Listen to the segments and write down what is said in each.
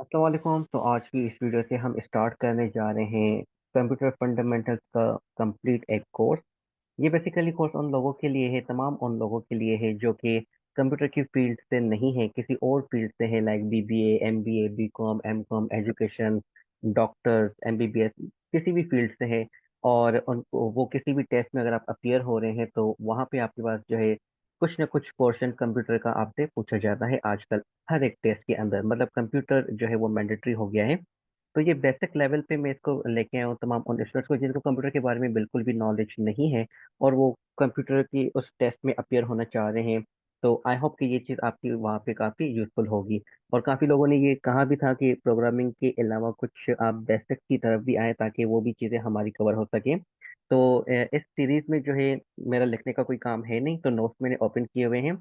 अस्सलाम वालेकुम। तो आज की इस वीडियो से हम स्टार्ट करने जा रहे हैं कंप्यूटर फंडामेंटल्स का कंप्लीट एक कोर्स। ये बेसिकली कोर्स उन लोगों के लिए है, तमाम उन लोगों के लिए है जो कि कंप्यूटर की फील्ड से नहीं है, किसी और फील्ड से है, like BBA, MBA, BCom, MCom, education, doctors, MBBS, किसी भी फील्ड से है। और उनको वो किसी भी टेस्ट में अगर आप अपीयर हो रहे हैं तो वहाँ पे आपके पास जो है कुछ ना कुछ पोर्शन कंप्यूटर का आपसे पूछा जाता है आजकल। हर एक टेस्ट के अंदर मतलब कंप्यूटर जो है वो मैंडेटरी हो गया है। तो ये बेसिक लेवल पे मैं इसको लेके आया हूँ तमाम उन स्टूडेंट्स को जिनको कंप्यूटर के बारे में बिल्कुल भी नॉलेज नहीं है और वो कंप्यूटर की उस टेस्ट में अपियर होना चाह रहे हैं। तो आई होप कि ये चीज़ आपकी वहाँ पे काफ़ी यूजफुल होगी। और काफ़ी लोगों ने ये कहा भी था कि प्रोग्रामिंग के अलावा कुछ आप बेसिक की तरफ भी आए ताकि वो भी चीज़ें हमारी कवर हो सके। तो इस सीरीज में जो है मेरा लिखने का कोई काम है नहीं, तो नोट्स मैंने ओपन किए हुए हैं।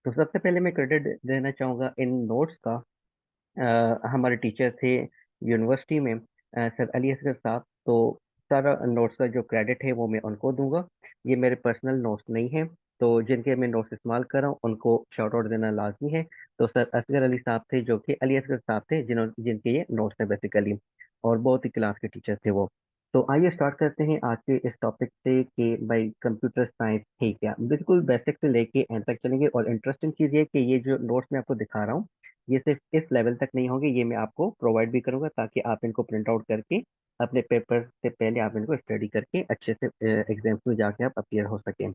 तो सबसे पहले मैं क्रेडिट देना चाहूँगा इन नोट्स का। हमारे टीचर थे यूनिवर्सिटी में, सर अली असगर साहब। तो सारा नोट्स का जो क्रेडिट है वो मैं उनको दूंगा। ये मेरे पर्सनल नोट्स नहीं है। तो जिनके मैं नोट्स इस्तेमाल कर रहा हूँ उनको शाउट आउट देना लाजमी है। तो सर असगर अली साहब थे जो कि अली असगर साहब थे जिनके ये नोट्स हैं बेसिकली। और बहुत ही क्लास के टीचर थे वो। तो आइए स्टार्ट करते हैं आज के इस टॉपिक से कि भाई कंप्यूटर साइंस है क्या। बिल्कुल बेसिक से लेके एंड तक चलेंगे। और इंटरेस्टिंग चीज़ ये कि ये जो नोट्स मैं आपको दिखा रहा हूँ ये सिर्फ इस लेवल तक नहीं होंगे, ये मैं आपको प्रोवाइड भी करूंगा ताकि आप इनको प्रिंट आउट करके अपने पेपर से पहले आप इनको स्टडी करके अच्छे से एग्जाम्स में जाके आप अपीयर हो सकें।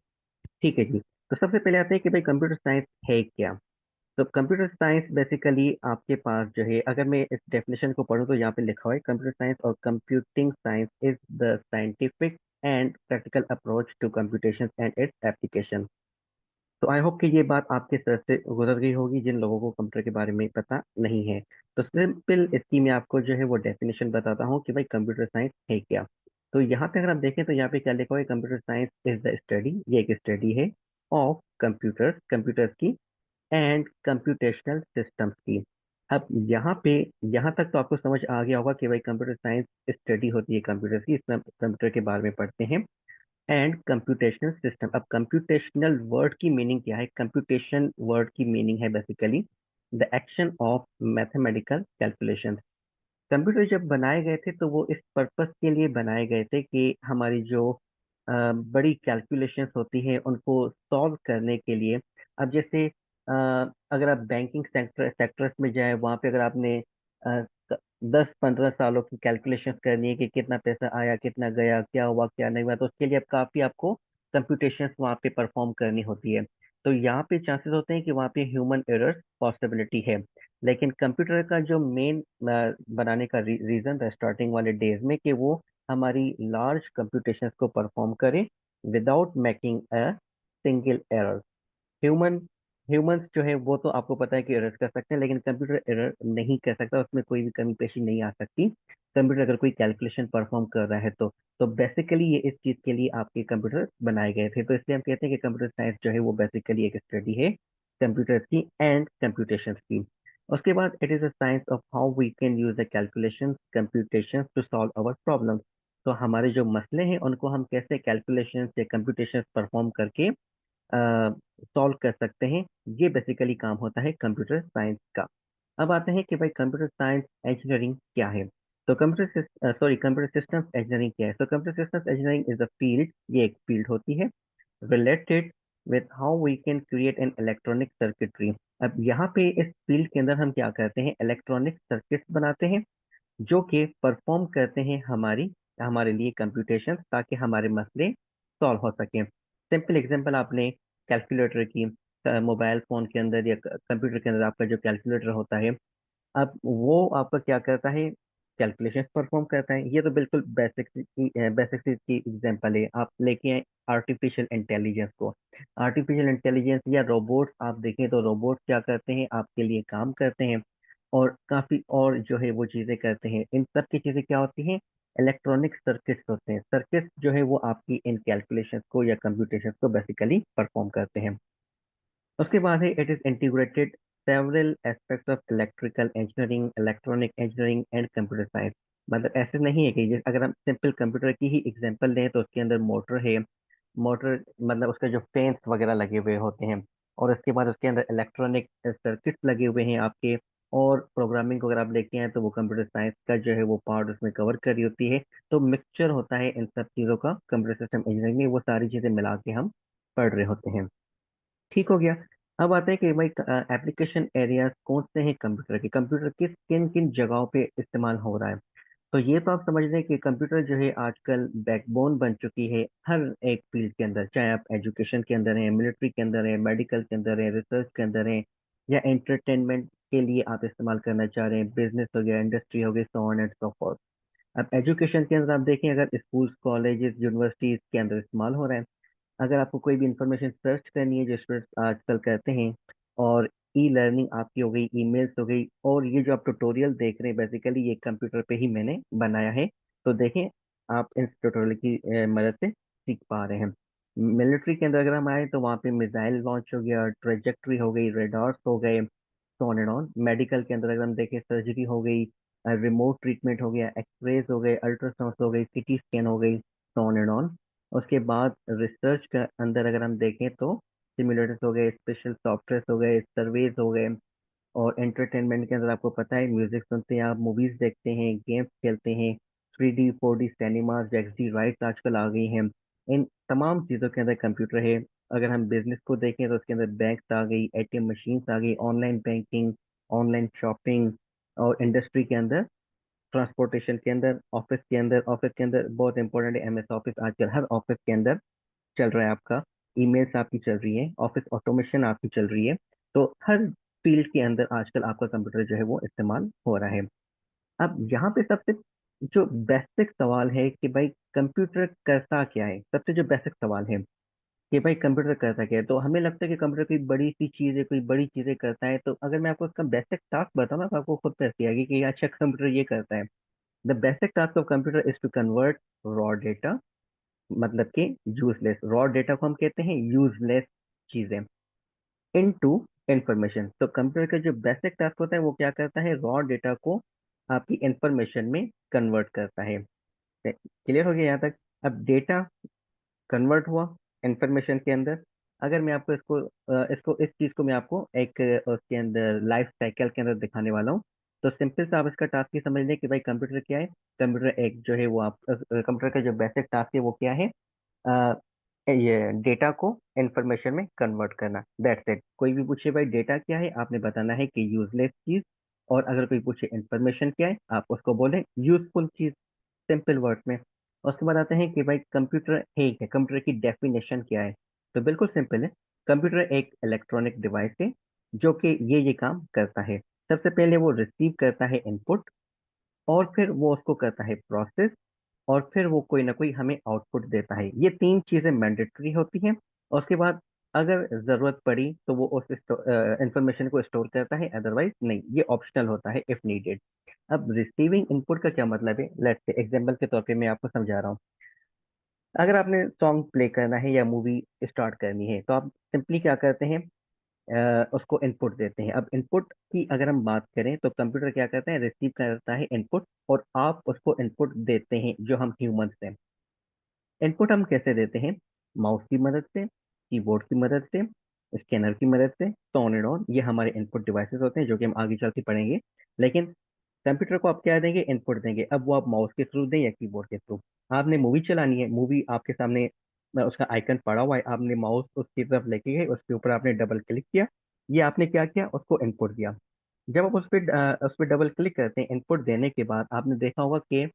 ठीक है जी। तो सबसे पहले आते हैं कि भाई कंप्यूटर साइंस है क्या। तो कंप्यूटर साइंस बेसिकली आपके पास जो है, अगर मैं इस डेफिनेशन को पढूं तो यहाँ पे लिखा हुआ है कंप्यूटर साइंस और computing science is the scientific and practical approach to computation and its application. तो आई होप कि ये बात आपके सर से गुजर गई होगी जिन लोगों को कंप्यूटर के बारे में पता नहीं है। तो सिंपल इसकी मैं आपको जो है वो डेफिनेशन बताता हूँ कि भाई कंप्यूटर साइंस है क्या। तो यहाँ पे अगर आप देखें तो यहाँ पे क्या लिखा हुआ है, computer science is the study, ये एक स्टडी है ऑफ कंप्यूटर्स, कंप्यूटर्स की, एंड कंप्यूटेशनल सिस्टम्स की। अब यहाँ पे, यहाँ तक तो आपको समझ आ गया होगा कि भाई कंप्यूटर साइंस स्टडी होती है कंप्यूटर की, इसमें कंप्यूटर के बारे में पढ़ते हैं। एंड कंप्यूटेशनल सिस्टम, अब कंप्यूटेशनल वर्ड की मीनिंग क्या है। कंप्यूटेशन वर्ड की मीनिंग है basically the action of mathematical calculation. Computer जब बनाए गए थे तो वो इस पर्पस के लिए बनाए गए थे कि हमारी जो बड़ी कैलकुलेशंस होती हैं उनको सॉल्व करने के लिए। अब जैसे अगर आप बैंकिंग सेक्टर्स में जाए, वहाँ पे अगर आपने 10-15 सालों की कैलकुलेशंस करनी है कि कितना पैसा आया, कितना गया, क्या हुआ, क्या नहीं हुआ, तो उसके लिए अब काफ़ी आपको कंप्यूटेशंस वहाँ पे परफॉर्म करनी होती है। तो यहाँ पे चांसेस होते हैं कि वहाँ पे ह्यूमन एरर पॉसिबिलिटी है। लेकिन कंप्यूटर का जो मेन बनाने का रीजन था स्टार्टिंग वाले डेज में कि वो हमारी लार्ज कंप्यूटेशंस को परफॉर्म करे without making a single error. Human humans जो है वो तो आपको पता है कि एरर कर सकते हैं, लेकिन कंप्यूटर एरर नहीं कर सकता, उसमें कोई भी कमी पेशी नहीं आ सकती। कंप्यूटर अगर कोई कैलकुलेशन परफॉर्म कर रहा है तो बेसिकली ये इस चीज के लिए आपके कंप्यूटर बनाए गए थे। तो इसलिए हम कहते हैं कि कंप्यूटर साइंस जो है वो बेसिकली एक स्टडी है कंप्यूटर की एंड कंप्यूटेशन की। उसके बाद it is a science of how we can use the calculation computation to solve our problem. तो हमारे जो मसले हैं उनको हम कैसे कैलकुलेशन या कंप्यूटेशन परफॉर्म करके सॉल्व कर सकते हैं। ये बेसिकली काम होता है कंप्यूटर साइंस का। अब आते हैं कि भाई कंप्यूटर साइंस इंजीनियरिंग क्या है। तो कंप्यूटर सिस्टम्स इंजीनियरिंग क्या है। तो computer systems engineering is a field, ये एक फील्ड होती है related with how we can create an electronic circuitry. अब यहाँ पे इस फील्ड के अंदर हम क्या करते हैं, इलेक्ट्रॉनिक सर्किट्स बनाते हैं जो कि परफॉर्म करते हैं हमारी हमारे लिए कंप्यूटेशन ताकि हमारे मसले सॉल्व हो सकें। सिंपल एग्जांपल आपने कैलकुलेटर की, मोबाइल फोन के अंदर या कंप्यूटर के अंदर आपका जो कैलकुलेटर होता है, अब वो आपका क्या करता है, कैलकुलेशन परफॉर्म करता है। ये तो बिल्कुल बेसिक की एग्जांपल है। आप लेके आए आर्टिफिशियल इंटेलिजेंस को। आर्टिफिशियल इंटेलिजेंस या रोबोट्स आप देखें तो रोबोट क्या करते हैं, आपके लिए काम करते हैं और काफी और जो है वो चीजें करते हैं। इन सब की चीजें क्या होती हैं, इलेक्ट्रॉनिक सर्किट्स होते हैं। सर्किट्स जो है वो आपकी इन कैलकुलेशन को या कंप्यूटेशन को बेसिकली परफॉर्म करते हैं। उसके बाद है it is integrated several aspects of electrical engineering, electronic engineering and computer science. मतलब ऐसे नहीं है कि अगर हम सिंपल कंप्यूटर की ही एग्जांपल लें तो उसके अंदर मोटर है। मोटर मतलब उसका जो फैंस वगैरह लगे हुए होते हैं। और उसके बाद उसके अंदर इलेक्ट्रॉनिक सर्किट्स लगे हुए हैं आपके। और प्रोग्रामिंग को अगर आप लेके आए तो वो कंप्यूटर साइंस का जो है वो पार्ट उसमें कवर करी होती है। तो मिक्सचर होता है इन सब चीज़ों का कंप्यूटर सिस्टम इंजीनियरिंग में, वो सारी चीज़ें मिला के हम पढ़ रहे होते हैं। ठीक हो गया। अब आता है कि भाई एप्लीकेशन एरियाज कौन से हैं कंप्यूटर के, कंप्यूटर किस किन किन जगहों पे इस्तेमाल हो रहा है। तो ये तो आप समझ लें कि कंप्यूटर जो है आजकल बैकबोन बन चुकी है हर एक फील्ड के अंदर, चाहे आप एजुकेशन के अंदर है, मिलिट्री के अंदर है, मेडिकल के अंदर है, रिसर्च के अंदर है, या एंटरटेनमेंट के लिए आप इस्तेमाल करना चाह रहे हैं, बिजनेस हो गया, इंडस्ट्री हो गई, so on and so fourth. अब एजुकेशन के अंदर आप देखें, अगर स्कूल्स कॉलेजेस यूनिवर्सिटीज के अंदर इस्तेमाल हो रहा है। अगर आपको कोई भी इंफॉर्मेशन सर्च करनी है जो स्टूडेंट्स आजकल करते हैं, और ई लर्निंग आपकी हो गई, ईमेल्स हो गई, और ये जो आप ट्यूटोरियल देख रहे हैं बेसिकली ये कंप्यूटर पे ही मैंने बनाया है। तो देखें, आप इस ट्यूटोरियल की मदद से सीख पा रहे हैं। मिलिट्री के अंदर अगर हम आए तो वहाँ पे मिसाइल लॉन्च हो गया, ट्रेजेक्ट्री हो गई, रेडार्स हो गए, so on and on. Medical के अंदर अगर हम देखें, सर्जरी हो गई, रिमोट ट्रीटमेंट हो गया, एक्सरेज हो गए, अल्ट्रासाउंड हो गई, सीटी स्कैन हो गई, सो ऑन एंड ऑन। उसके बाद रिसर्च के अंदर अगर हम देखें तो सिमुलेटर्स हो गए, स्पेशल सॉफ्टवेयर हो गए, सर्वेज हो गए। और एंटरटेनमेंट के अंदर आपको पता है, म्यूजिक सुनते हैं आप, मूवीज देखते हैं, गेम्स खेलते हैं, 3D 4D cinemas, XD rights आजकल आ गई हैं। इन तमाम चीज़ों के अंदर कंप्यूटर है। अगर हम बिजनेस को देखें तो उसके अंदर बैंक्स आ गई, ATM मशीन्स आ गई, ऑनलाइन बैंकिंग, ऑनलाइन शॉपिंग। और इंडस्ट्री के अंदर, ट्रांसपोर्टेशन के अंदर, ऑफिस के अंदर बहुत इंपॉर्टेंट है MS ऑफिस। आजकल हर ऑफिस के अंदर चल रहा है आपका, ईमेल्स आपकी चल रही है, ऑफिस ऑटोमेशन आपकी चल रही है। तो हर फील्ड के अंदर आजकल आपका कंप्यूटर जो है वो इस्तेमाल हो रहा है। अब यहाँ पे सबसे जो बेसिक सवाल है कि भाई कंप्यूटर करता क्या है, सबसे जो बेसिक सवाल है कि भाई कंप्यूटर करता क्या है, तो हमें लगता है कि कंप्यूटर कोई बड़ी सी चीज है, कोई बड़ी चीजें करता है। तो अगर मैं आपको इसका बेसिक टास्क बताऊँ ना तो आपको खुद पे हंसी आएगी कि अच्छा कंप्यूटर ये करता है। The basic task of computer is to convert raw data, मतलब कि यूजलेस रॉ डेटा को हम कहते हैं यूजलेस चीजें, इनटू इंफॉर्मेशन। तो कंप्यूटर का जो बेसिक टास्क होता है वो क्या करता है, रॉ डेटा को आपकी इंफॉर्मेशन में कन्वर्ट करता है। क्लियर हो गया यहाँ तक। अब डेटा कन्वर्ट हुआ इंफॉर्मेशन के अंदर। अगर मैं आपको इसको इस चीज को मैं आपको एक उसके अंदर लाइफ साइकिल के अंदर दिखाने वाला हूँ। तो सिंपल सा आप इसका टास्क ही समझ लें कि भाई कंप्यूटर क्या है। कंप्यूटर एक जो है वो आप कंप्यूटर का जो बेसिक टास्क है वो क्या है, अ, ये डेटा को इंफॉर्मेशन में कन्वर्ट करना, दैट्स इट। कोई भी पूछे भाई डेटा क्या है, आपने बताना है कि यूजलेस चीज। और अगर कोई पूछे इंफॉर्मेशन क्या है, आप उसको बोले यूजफुल चीज, सिंपल वर्ड में। उसके बाद आते हैं कि भाई कंप्यूटर है क्या, कंप्यूटर की डेफिनेशन क्या है। तो बिल्कुल सिंपल है, कंप्यूटर एक इलेक्ट्रॉनिक डिवाइस है जो कि ये काम करता है। सबसे पहले वो रिसीव करता है इनपुट, और फिर वो उसको करता है प्रोसेस, और फिर वो कोई ना कोई हमें आउटपुट देता है। ये तीन चीजें मैंडेटरी होती हैं। और उसके बाद अगर जरूरत पड़ी तो वो उस इंफॉर्मेशन को स्टोर करता है, अदरवाइज नहीं, ये ऑप्शनल होता है इफ नीडेड। अब रिसीविंग इनपुट का क्या मतलब है, लेट्स से एग्जांपल के तौर पे मैं आपको समझा रहा हूँ। अगर आपने सॉन्ग प्ले करना है या मूवी स्टार्ट करनी है तो आप सिंपली क्या करते हैं, उसको इनपुट देते हैं। अब इनपुट की अगर हम बात करें तो कंप्यूटर क्या करता है, रिसीव करता है इनपुट, और आप उसको इनपुट देते हैं जो हम ह्यूमंस हैं। इनपुट हम कैसे देते हैं, माउस की मदद से, कीबोर्ड की मदद से, स्कैनर की मदद से, तो ऑन एंड ऑन ये हमारे इनपुट डिवाइसेस होते हैं जो कि हम आगे चल के पढ़ेंगे। लेकिन कंप्यूटर को आप क्या देंगे, इनपुट देंगे। अब वो आप माउस के थ्रू दें या कीबोर्ड के थ्रू। आपने मूवी चलानी है, मूवी आपके सामने उसका आइकन पड़ा हुआ है, आपने माउस उसकी तरफ लेके गए, उसके ऊपर आपने डबल क्लिक किया, ये आपने क्या किया, उसको इनपुट दिया। जब आप उस पर डबल क्लिक करते हैं इनपुट देने के बाद, आपने देखा होगा कि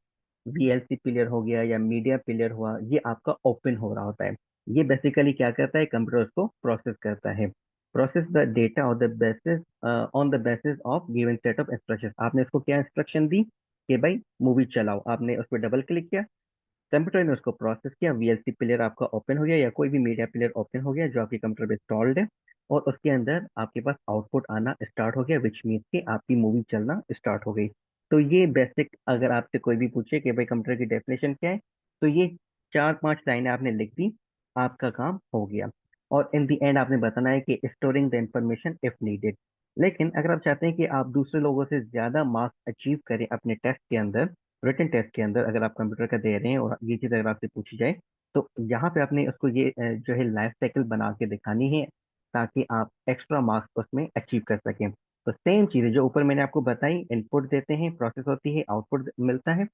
VLC प्लेयर हो गया या मीडिया प्लेयर हुआ, ये आपका ओपन हो रहा होता है। ये बेसिकली क्या करता है, कंप्यूटर उसको प्रोसेस करता है। Process the data on the basis of given set of instruction. आपने इसको क्या इंस्ट्रक्शन दी कि भाई मूवी चलाओ, आपने उस पर डबल क्लिक किया, कंप्यूटर ने उसको प्रोसेस किया, VLC प्लेयर आपका ओपन हो गया या कोई भी मीडिया प्लेयर ओपन हो गया जो आपके कंप्यूटर पे इंस्टॉल्ड है। और उसके अंदर आपके पास आउटपुट आना स्टार्ट हो गया, विच मीन्स कि आपकी मूवी चलना स्टार्ट हो गई। तो ये बेसिक, अगर आपसे कोई भी पूछे कि भाई कंप्यूटर की डेफिनेशन क्या है, तो ये 4-5 लाइनें आपने लिख दी, आपका काम हो गया। और इन दी एंड आपने बताना है कि storing the information if needed. लेकिन अगर आप चाहते हैं कि आप दूसरे लोगों से ज्यादा मार्क्स अचीव करें अपने टेस्ट के अंदर, रिटन टेस्ट के अंदर, अगर आप कंप्यूटर का दे रहे हैं और ये चीज़ अगर आपसे पूछी जाए, तो यहाँ पे आपने उसको ये जो है लाइफ साइकिल बना के दिखानी है, ताकि आप एक्स्ट्रा मार्क्स उसमें अचीव कर सकें। तो सेम चीज़ जो ऊपर मैंने आपको बताई, इनपुट देते हैं, प्रोसेस होती है, आउटपुट मिलता है,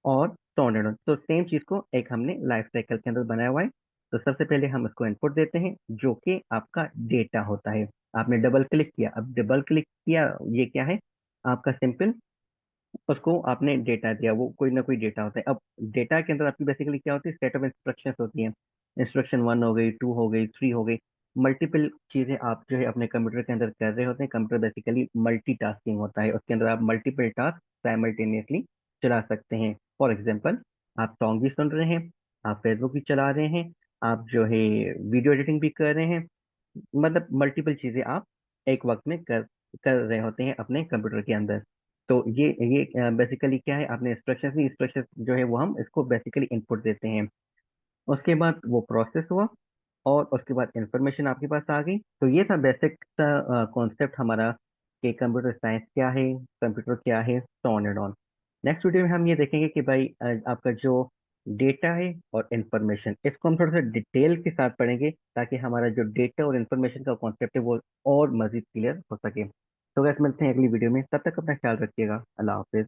और सो ऑन एंड ऑन। तो सेम चीज़ को एक हमने लाइफ साइकिल के अंदर बनाया हुआ है। तो सबसे पहले हम इसको इनपुट देते हैं, जो कि आपका डेटा होता है। आपने डबल क्लिक किया, अब डबल क्लिक किया, ये क्या है? आपका सिंपल, उसको आपने डेटा दिया, वो कोई ना कोई डेटा होता है। अब डेटा के अंदर आपकी बेसिकली क्या होती है? सेट ऑफ इंस्ट्रक्शंस होती हैं। इंस्ट्रक्शन 1 हो गई, 2 हो गई, 3 हो गई। मल्टीपल चीजें आप जो है अपने कंप्यूटर के अंदर कर रहे होते हैं। कंप्यूटर बेसिकली मल्टीटास्किंग होता है, उसके अंदर आप मल्टीपल टास्क साइमल्टेनियसली चला सकते हैं। फॉर एग्जाम्पल, आप सॉन्ग भी सुन रहे हैं, आप फेसबुक भी चला रहे हैं, आप जो है वीडियो एडिटिंग भी कर रहे हैं। मतलब मल्टीपल चीजें आप एक वक्त में कर कर रहे होते हैं अपने कंप्यूटर के अंदर। तो ये बेसिकली क्या है? आपने इंस्ट्रक्शंस नहीं, इंस्ट्रक्शंस जो है वो हम इसको बेसिकली इनपुट देते हैं। उसके बाद वो प्रोसेस हुआ, और उसके बाद इंफॉर्मेशन आपके पास आ गई। तो ये था बेसिक सा कॉन्सेप्ट हमारा, कि कंप्यूटर साइंस क्या है, कंप्यूटर क्या है, so on and on. Next video में हम ये देखेंगे कि भाई आपका जो डेटा है और इंफॉर्मेशन, इसको हम थोड़ा सा डिटेल के साथ पढ़ेंगे, ताकि हमारा जो डेटा और इंफॉर्मेशन का कॉन्सेप्ट है वो और मजीद क्लियर हो सके। तो गैस मिलते हैं अगली वीडियो में, तब तक अपना ख्याल रखिएगा। अल्लाह हाफिज।